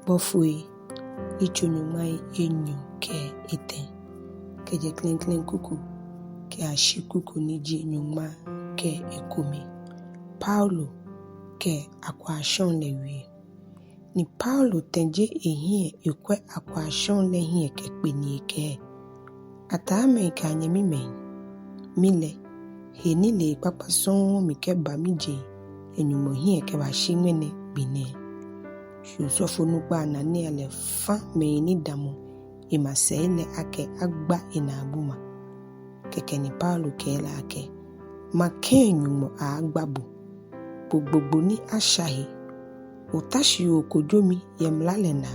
Bɔfoi ichonyumai enyo ke eten ke je klen kuku ke ashi kuku niji nyuma ke ekome Paulo ke akwaashɔŋ lewi ni Paulo tenje ehie ekwe akwaashɔŋ le hie ke kpeni ke atame ka nyemi men mile heni le papa son mi ke ba mi je enyumo hie ke ba shimene bine shuso nupa na ne le fa me ni damo imasele ake agba inabuma keke ni Paulo ke la ake makenyumo agbabu gbogbo ni ashahi utashi okojomi yemlale na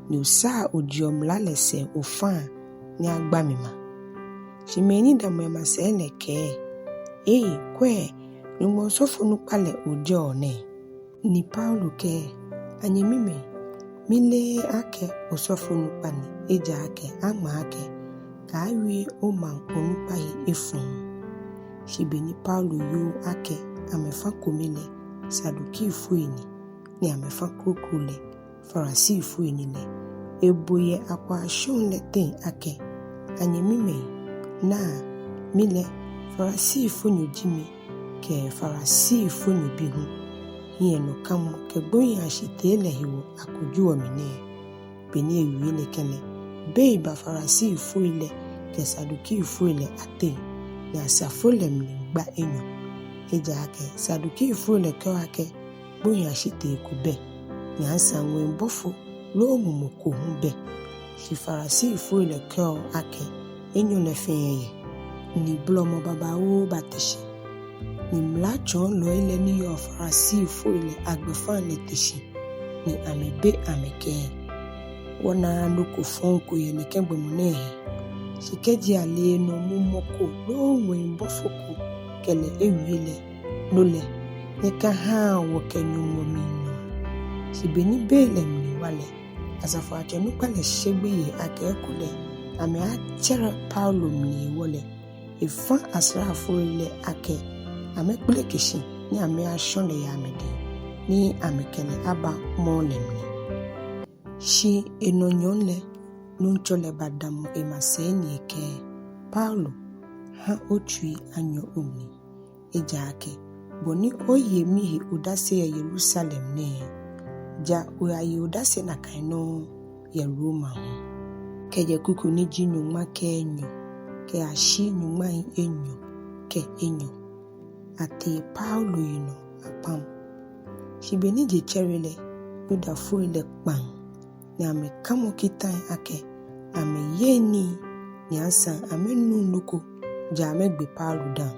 ni usa ojiomlale se ofa ni agbamima shimeni damo imasele ke kwe nyumo sofo nupa le ojo ne ni Paulo ke anyemime mile ake osofo nupa ni eja ake ama ake ka awie oma onupa efun shibeni Paulo yo ake amefa komile saduki fueni ni amefa krokule farasi fueni le eboye akwaashɔŋ le ten ake anyemime na mile farasi fueni jimi ke farasi fueni bihu hie no kamo ke boya ashitele hiwo akujuwa mine beni ewie ne kele bei ba farasi fuile ke saduki fuile ate ni asafole mgba enyo eja ake saduki fuile ke ake boya ashite kube ni asanwe mbofo lo mumoko hube si farasi fuile ke ake enyo le fenye ni blomo babawo batishi ni mlacho lo ile ni yo farasi fuile agbefan le tishi ni amebe ameke wona loko fonko ye ni kemgbe munehe shikeji ale no mumoko lo nwe mbofoko kele ewiele nole eka ha wo kenyumo mino shibeni bele mni wale asafo akenu pale shegbe ye akekule ame achera Paulo mni wole ifa asrafo ile ake ame kule kishi ni ame ashole ya amede ni amekele aba molemni shi enonyonle nunchole badamu emaseni eke Paulo ha otui anyo omni eja ake boni oye mihi udase ya Yerusalem ne ja oye udase na kaino ya Roma keje kuku ni jinyuma ke enyo ke ashi nyuma enyo ke enyo Atee Paulo yinɔ apam shibeni je cherele Yudafoi le kpan ni ame kamo kitan ake ame yeni ni ansan ame nunuko ja ame gbe Paulo dan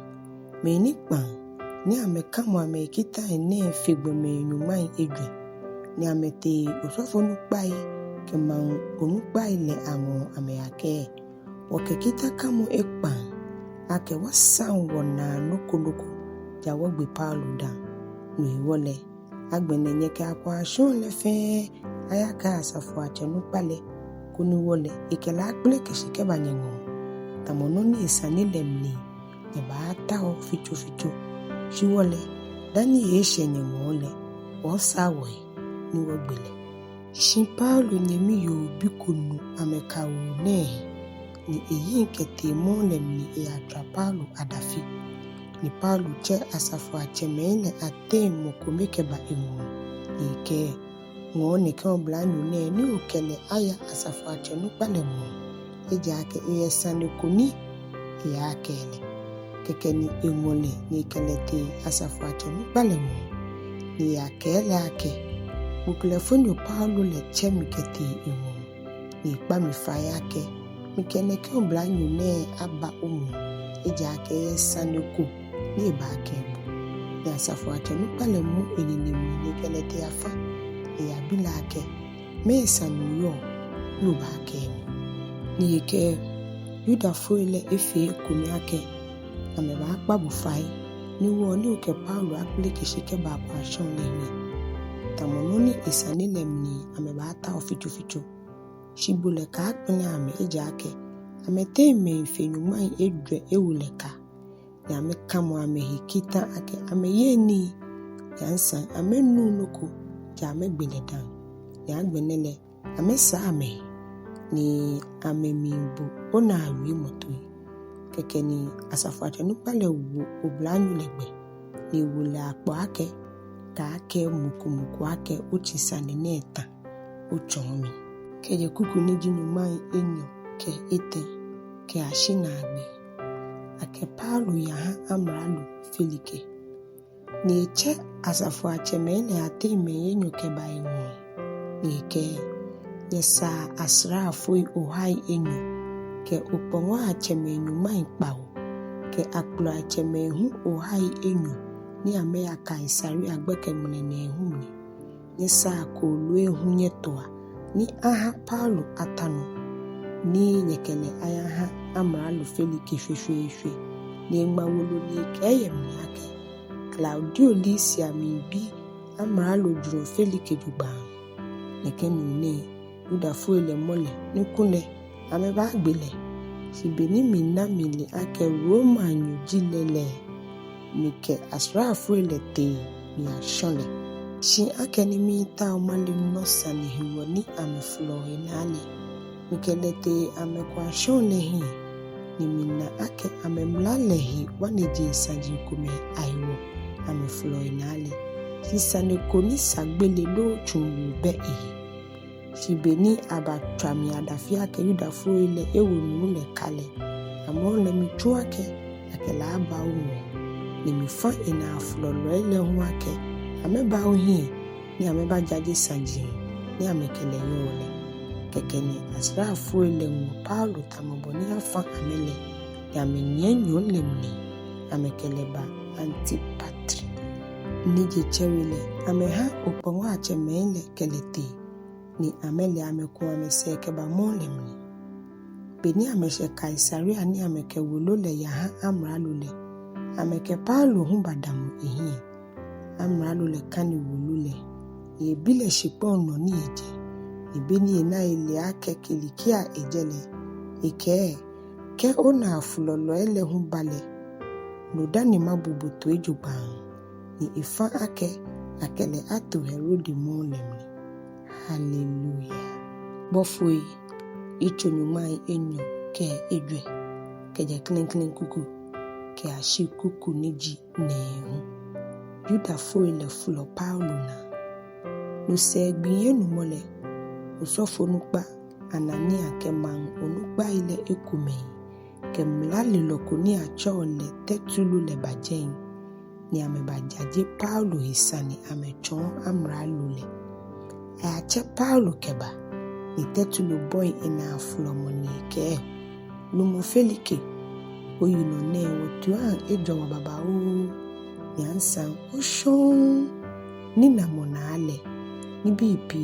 me ni kpan ni ame kamo ame kitan ne figbe me nyuma edwe ni ame te osofo nupai ke man onupai le awon ame ake woke kita kamo ekpan ake wasan wona nuko jawo gbe Paulo da no wole agbene nyeke akwaashɔŋ le fe ayaka asafo achenu pale kuni wole ikela akple keshike banyengo tamono ni isani lemni e ba ta o ficho shi wole dani yeshe nyengo le o sawo ni wogbele shi Paulo nyemi yo bikonu amekawo ne ni eyi nkete mo lemni e atra Paulo adafi ni Paulo che asafo achemene ate mokomeke ba emu ike ngone kan blanyu ne ni okele aya asafo achenu palemu eja ake esane kuni ya kele keke ni emole ni kelete asafo achenu palemu ni ya kele ake uklefonu Paulo le chemikete emu ni pa mi fa yake mikene kan blanyu ne aba omu eja ake esane ku ni ba kebo ya safo achenu pale mu enini ni kelete afa ya bilake mesa nuyo yo ba kebo ni eke Yudafoi le efe kumi ake ame ba pa bufai ni wo ni oke Paulo akule kishike ba akwaashɔŋ le ni tamono ni isani lemni ame ba ta oficho shibule ka akpene ame eja ake ame te me fenyuma edwe ewuleka ya ame kamo ame hikita ake ame yeni yansan ame nunuko ja ame gbele dan ni agbenele amesa ame ni amemimbu ona awi motoi keke ni asafuache nupale wo oblanyu legbe ni wule akpo ake ka ake muku ake uchisane neta uchomi keje kuku ni jinyumai enyo ke ete ke ashina agbe Akɛ Paulo yahã Amralo Felike ni eche asafuache mele ate menyo ke ba enyo ni ke yesa asrafoi ohai enyo ke uponwa achemenyu mai pawo ke akplo achemenhu ohai enyo ni ame ya kaisari agbeke munene ehumni ni sa ko lue hunye toa ni aha Paulo atano ni nyekele ayaha Amralo Felike hwehwehwe ni mawolo ni keye mnyake Claudio Lisia mimbi Amralo juro Felike juba nekenu ne Yudafoi le mole nikune ameba agbele sibeni mina mili ake Roma nyujilele mike asrafoi le te mi ashole shi ake ni mi ta omale nosa ni hiwoni ame folɔ enale mike le te ame akwaashɔŋ lehi ni mina ake ame mlalehi waneje saji kume aiwo ame folɔ enale si sane koni sagbele lo chungu be Shibeni abatwami adafia ke Yudafoi le ewonu le kale amon le mitua ke akela aba umo ni mifa ina folɔ ele hu ake ameba ohi ni ameba jaje sanji ni amekele yole kekeni asrafoi le mu Paulo tamoboni afa amele ni amenyenyo lemni amekele ba antipatri ni jecherile ameha uponwa achemele kelete ni amele ameku ameseke ba molemni beni ameshe kaisaria ni ameke wolo le yahã Amralo le ameke Paulo hu badamu ehi Amralo le kani wolo le ye bile shipon no ni eje ni beni ena ile ake kilikia ejele ike ke ona folɔ ele hu bale no dani mabubuto ejuba ni ifa ake akele ato Herodi molemni Hallelujah. Bɔfoi ichonyumai enyo ke edwe keje klen kuku ke ashi kuku niji nehu Yudafoi le folɔ Paulo na no se gbiye nu mole osofo nukpa Anania ke man onukpa ile ekume ke mlali lokoni acho le tetulu le bajen ni amebajaje Paulo hisani amechon Amralo le Akɛ Paulo keba ni tetulo boy ina fulomoni ke lumo Felike oyino ne wotua ejowa baba o ni ansan oshon ni namona ale ni bipi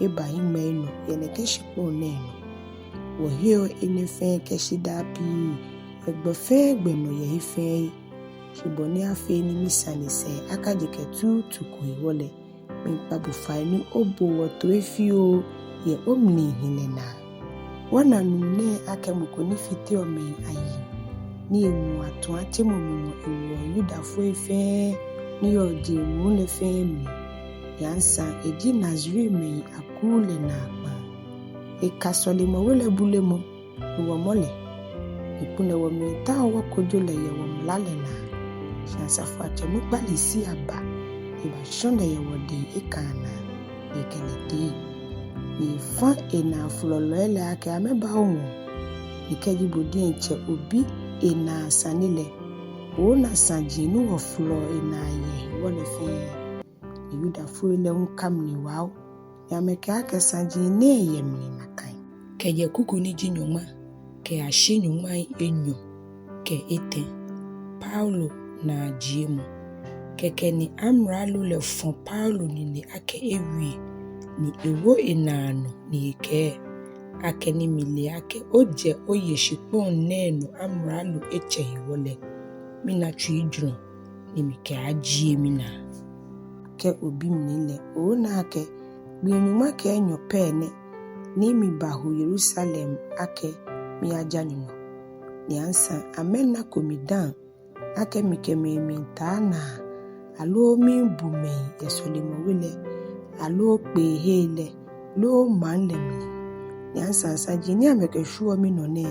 eba imeno yene keshipo neno wo hio inefe keshida pi egbefe gbeno ye ife shiboni afe ni misani se akajeketu tuku iwole Mpa Bɔfoi ni obo woto efio ye omni hinena wana nune ake mukoni fiti ome ayi ni emu atu achemo mu ewo Yudafoi fe ni oje mu le fe mi yansa eji Naziri me akule na agba ekasole mo wele bule mo wo mole ipune wo mi ta wo kojo le ye wo mlale na shansa fache mu palisi aba iba shonde ye wode ikana ekelete ni fa ena folɔ ele ake ameba omo ikeji bodi enche obi ena sanile ona sanji nu wo folɔ ena ye wole fe Yudafoi le unkamni wao ya meke ake sanji ne ye mni nakai keje kuku ni jinyoma ke ashi nyuma enyo ke ete Paulo naajiemɔ keke ni Amralo le fon Paulo ni ake ewie ni ewo enano ni eke ake ni mile ake oje oye shipon neno Amralo eche hiwole mina chuidro ni mike ajie mina ke obi mnile ona ake gbenyuma ke enyo pene ni mi bahu Yerusalem ake mi ajanyumo ni ansa amena komidan ake mike mentana alo mi bume yesolimo wile alo pe hele lo manlemni ni Asaji ni amekeshuo mi none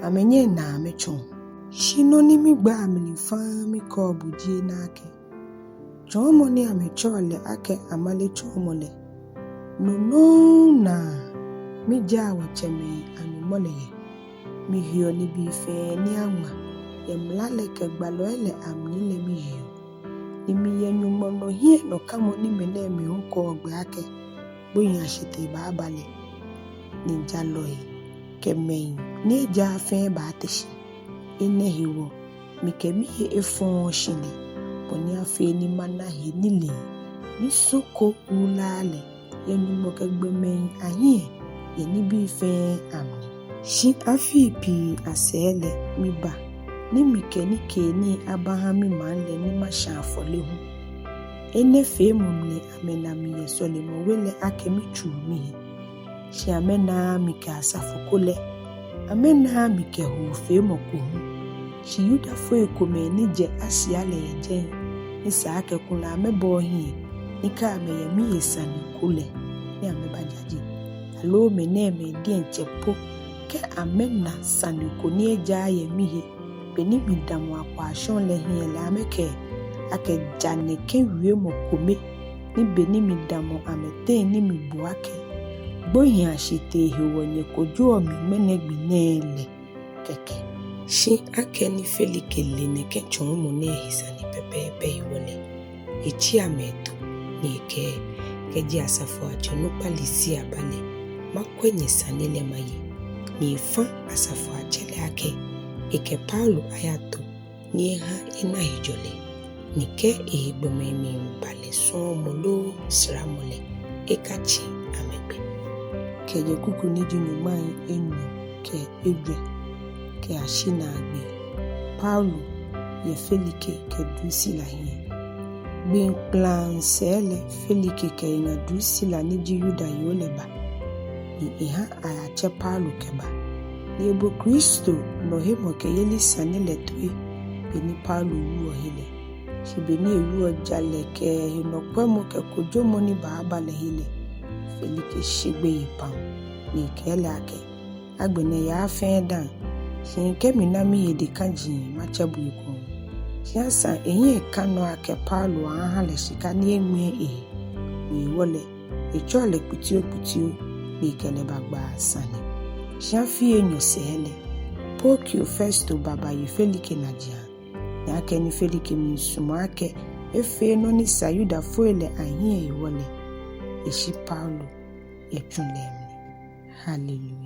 amenye na amechon shino ni mi gba amili fa mi ko bujie na ake chomo ni amechole ake amale chomole no na mi jawa cheme anumole ye mi hiyo ni bi fe ni anwa ye mlale ke gbaloele amnile mi hiyo ni mi ye nyumo no hie no kamo ni mele mi unko ogbe ake boyin ashite ba abale ni jaloye kemen ni ja fe ba teshi ine hiwo mi kemi efon shile boni afe ni mana he nile ni soko ulale ye nyumo ke gbemen ahie ye ni bi fe amni shi afi pi asele mi ba ni mi keni keni abahami manle ni mashafole hu ene fe mumne amena mi yesole mo wele akemi chumi shi amena mi ka asafukole amena mi ke hu fe mo ko hu shi Yudafoi kome ni je asiale yeje ni sa ake kula amebo hi ni ka ameye mi yesani kule ni amebajaji alo meneme di enchepo ke amena sani ko ni eja ye mihe beni midamu akwaashɔŋ le hi le ameke ake jane ke wie mo kome ni beni midamu amete ni mibuake bohi ashite hiwonye kojo mi menegbinele keke shi ake ni Felike le ne ke chomo ne hisani pepepe hiwole echi ameto ni ke ji asafo ajonu palisi abale makwenye sanile maye ni fa asafo ajele ake Akɛ Paulo ayato ni yahã ina hijole ni ke egbomemi mbale somolo sramole ekachi amegbe keje kuku ni junumai enyo ke edwe ke ashina agbe Paulo ye Felike ke Drusila hie bin plan sele Felike ke ina Drusila ni ji Yuda yoleba ni yahã ayache Paulo keba ni ebo Kristo no hemo ke yeli sani letwe beni Paulo wu ohile shi beni ewu ojale ke hino kwemo ke kojomo ni baaba le hile Felike shigbe apam ni kele ake agbene ya afendan shi nke minami yedi kanji machabu iko shi asa enye kano Akɛ Paulo aha le shika ni enwe ni wole echole kutio ni kele bagba sani Shafi enyo sele pokio festo baba yu Felike na jia ya ake ni Felike misuma ake efe no ni sa Yudafoi le ahie iwole eshi Paulo echunlemni hallelujah.